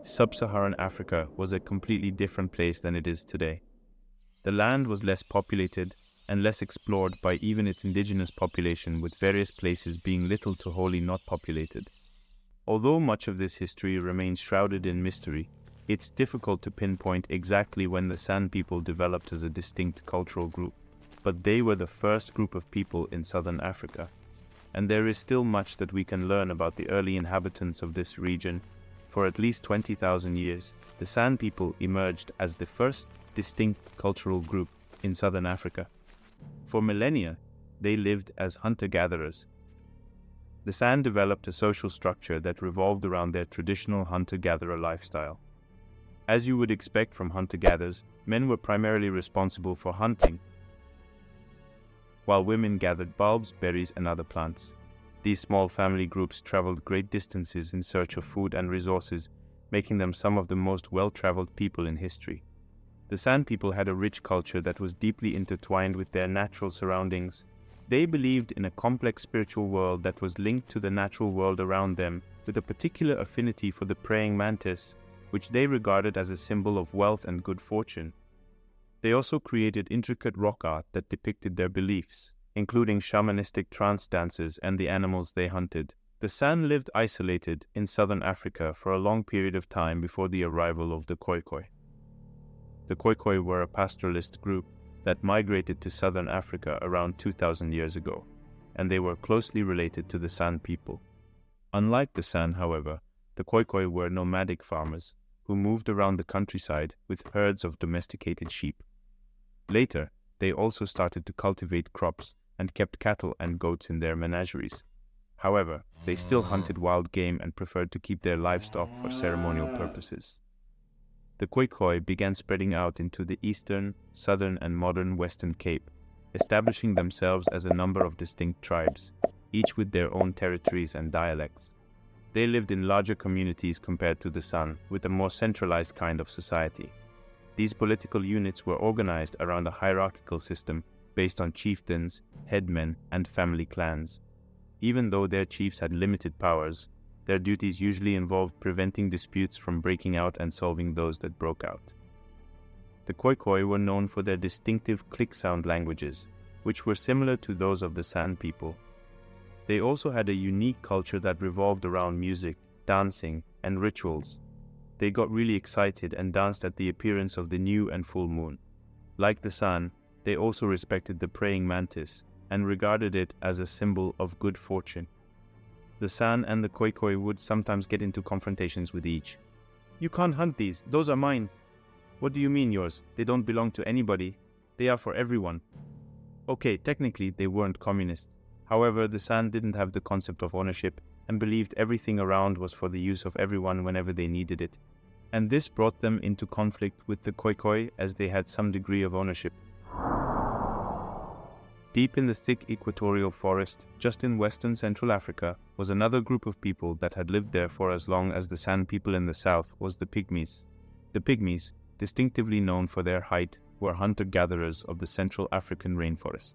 Sub-Saharan Africa was a completely different place than it is today. The land was less populated and less explored by even its indigenous population, with various places being little to wholly not populated. Although much of this history remains shrouded in mystery, it's difficult to pinpoint exactly when the San people developed as a distinct cultural group, but they were the first group of people in southern Africa, and there is still much that we can learn about the early inhabitants of this region. For at least 20,000 years, the San people emerged as the first distinct cultural group in southern Africa. For millennia, they lived as hunter-gatherers. The San developed a social structure that revolved around their traditional hunter-gatherer lifestyle. As you would expect from hunter-gatherers, men were primarily responsible for hunting, while women gathered bulbs, berries, and other plants. These small family groups traveled great distances in search of food and resources, making them some of the most well-traveled people in history. The San people had a rich culture that was deeply intertwined with their natural surroundings. They believed in a complex spiritual world that was linked to the natural world around them, with a particular affinity for the praying mantis, which they regarded as a symbol of wealth and good fortune. They also created intricate rock art that depicted their beliefs, including shamanistic trance dances and the animals they hunted. The San lived isolated in southern Africa for a long period of time before the arrival of the Khoikhoi. The Khoikhoi were a pastoralist group that migrated to southern Africa around 2,000 years ago, and they were closely related to the San people. Unlike the San, however, the Khoikhoi were nomadic farmers who moved around the countryside with herds of domesticated sheep. Later, they also started to cultivate crops and kept cattle and goats in their menageries. However, they still hunted wild game and preferred to keep their livestock for ceremonial purposes. The Khoikhoi began spreading out into the eastern, southern, and modern Western Cape, establishing themselves as a number of distinct tribes, each with their own territories and dialects. They lived in larger communities compared to the San, with a more centralized kind of society. These political units were organized around a hierarchical system based on chieftains, headmen, and family clans. Even though their chiefs had limited powers, their duties usually involved preventing disputes from breaking out and solving those that broke out. The Khoikhoi were known for their distinctive click sound languages, which were similar to those of the San people. They also had a unique culture that revolved around music, dancing, and rituals. They got really excited and danced at the appearance of the new and full moon. Like the San, they also respected the praying mantis and regarded it as a symbol of good fortune. The San and the Khoikhoi would sometimes get into confrontations with each. "You can't hunt these, those are mine." "What do you mean yours? They don't belong to anybody. They are for everyone." Okay, technically they weren't communists. However, the San didn't have the concept of ownership and believed everything around was for the use of everyone whenever they needed it. And this brought them into conflict with the Khoikhoi as they had some degree of ownership. Deep in the thick equatorial forest, just in western Central Africa, was another group of people that had lived there for as long as the San people in the south was the Pygmies. The Pygmies, distinctively known for their height, were hunter-gatherers of the Central African rainforest.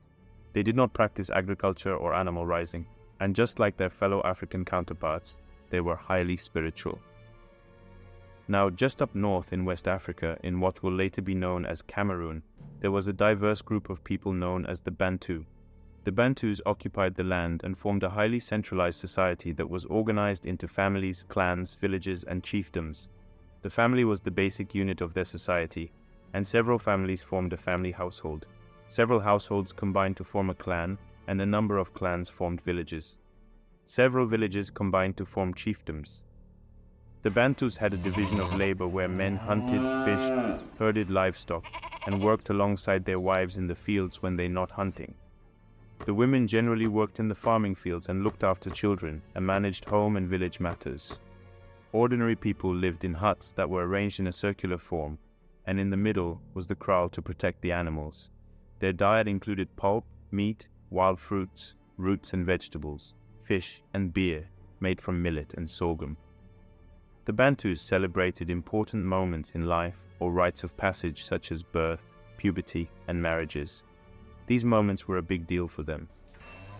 They did not practice agriculture or animal raising, and just like their fellow African counterparts, they were highly spiritual. Now, just up north in West Africa, in what will later be known as Cameroon, there was a diverse group of people known as the Bantu. The Bantus occupied the land and formed a highly centralized society that was organized into families, clans, villages, and chiefdoms. The family was the basic unit of their society, and several families formed a family household. Several households combined to form a clan, and a number of clans formed villages. Several villages combined to form chiefdoms. The Bantus had a division of labor where men hunted, fished, herded livestock, and worked alongside their wives in the fields when they not hunting. The women generally worked in the farming fields and looked after children and managed home and village matters. Ordinary people lived in huts that were arranged in a circular form, and in the middle was the kraal to protect the animals. Their diet included pulp, meat, wild fruits, roots and vegetables, fish and beer made from millet and sorghum. The Bantus celebrated important moments in life or rites of passage such as birth, puberty, and marriages. These moments were a big deal for them.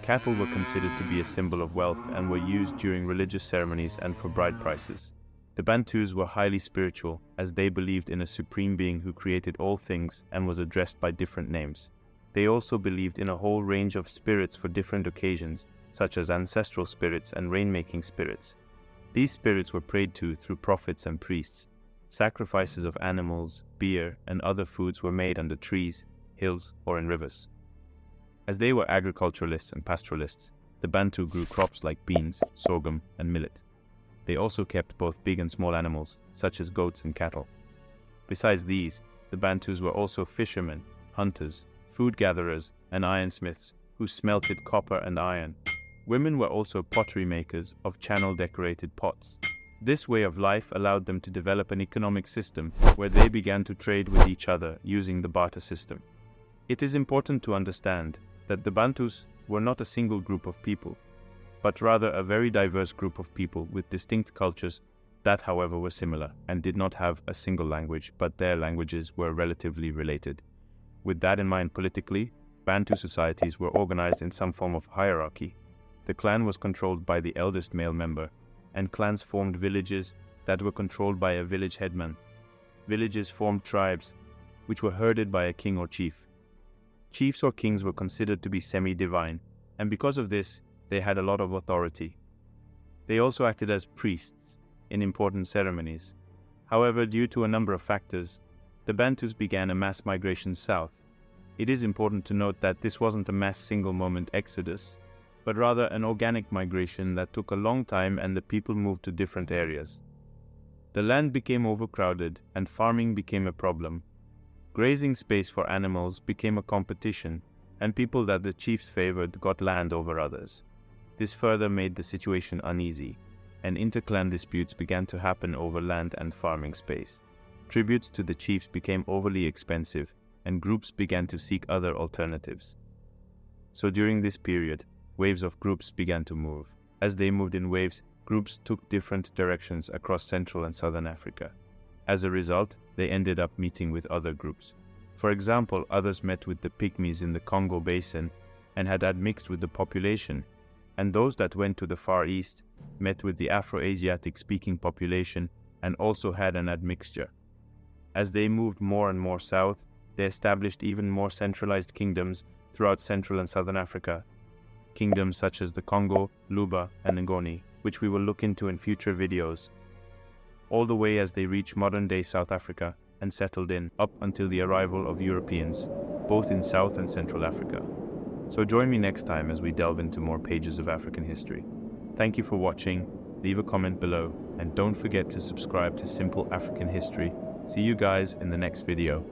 Cattle were considered to be a symbol of wealth and were used during religious ceremonies and for bride prices. The Bantus were highly spiritual, as they believed in a supreme being who created all things and was addressed by different names. They also believed in a whole range of spirits for different occasions, such as ancestral spirits and rainmaking spirits. These spirits were prayed to through prophets and priests. Sacrifices of animals, beer, and other foods were made under trees, hills, or in rivers. As they were agriculturalists and pastoralists, the Bantu grew crops like beans, sorghum, and millet. They also kept both big and small animals, such as goats and cattle. Besides these, the Bantus were also fishermen, hunters, food gatherers, and ironsmiths who smelted copper and iron. Women were also pottery makers of channel-decorated pots. This way of life allowed them to develop an economic system where they began to trade with each other using the barter system. It is important to understand that the Bantus were not a single group of people, but rather a very diverse group of people with distinct cultures that, however, were similar and did not have a single language, but their languages were relatively related. With that in mind politically, Bantu societies were organized in some form of hierarchy. The clan was controlled by the eldest male member, and clans formed villages that were controlled by a village headman. Villages formed tribes, which were herded by a king or chief. Chiefs or kings were considered to be semi-divine, and because of this, they had a lot of authority. They also acted as priests in important ceremonies. However, due to a number of factors, the Bantus began a mass migration south. It is important to note that this wasn't a mass single-moment exodus, but rather an organic migration that took a long time and the people moved to different areas. The land became overcrowded and farming became a problem. Grazing space for animals became a competition, and people that the chiefs favored got land over others. This further made the situation uneasy, and inter-clan disputes began to happen over land and farming space. Tributes to the chiefs became overly expensive, and groups began to seek other alternatives. So during this period, waves of groups began to move. As they moved in waves, groups took different directions across Central and Southern Africa. As a result, they ended up meeting with other groups. For example, others met with the Pygmies in the Congo Basin and had admixed with the population, and those that went to the Far East met with the Afro-Asiatic speaking population and also had an admixture. As they moved more and more south, they established even more centralized kingdoms throughout Central and Southern Africa. Kingdoms such as the Congo, Luba, and Ngoni, which we will look into in future videos, all the way as they reached modern-day South Africa and settled in, up until the arrival of Europeans, both in South and Central Africa. So join me next time as we delve into more pages of African history. Thank you for watching, leave a comment below, and don't forget to subscribe to Simple African History. See you guys in the next video.